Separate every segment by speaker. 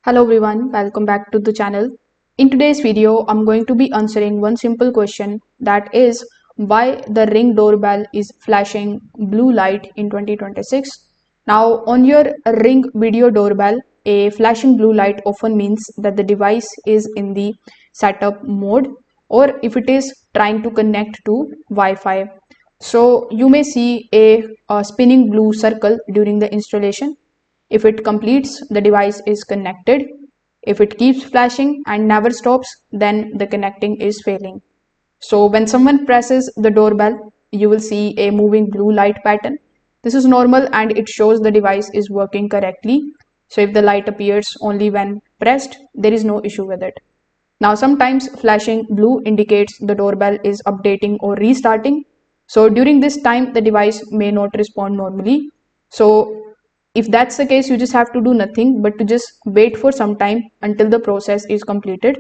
Speaker 1: Hello everyone, welcome back to the channel. In today's video, I'm going to be answering one simple question, that is why the Ring doorbell is flashing blue light in 2026. Now, on your Ring video doorbell, a flashing blue light often means that the device is in the setup mode, or if it is trying to connect to Wi-Fi. So you may see a spinning blue circle during the installation. If it completes, the device is connected. If it keeps flashing and never stops, then the connecting is failing. So when someone presses the doorbell, you will see a moving blue light pattern. This is normal and it shows the device is working correctly. So if the light appears only when pressed, there is no issue with it. Now sometimes flashing blue indicates the doorbell is updating or restarting. So during this time, the device may not respond normally. So if that's the case, you just have to do nothing but to just wait for some time until the process is completed.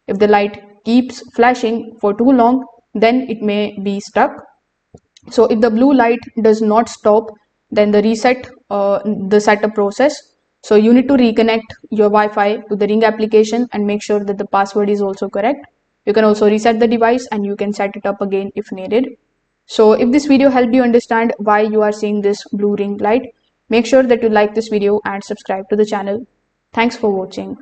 Speaker 1: If the light keeps flashing for too long, then it may be stuck. So if the blue light does not stop, then reset the setup process. So you need to reconnect your Wi-Fi to the Ring application and make sure that the password is also correct. You can also reset the device and you can set it up again if needed. So if this video helped you understand why you are seeing this blue ring light, make sure that you like this video and subscribe to the channel. Thanks for watching.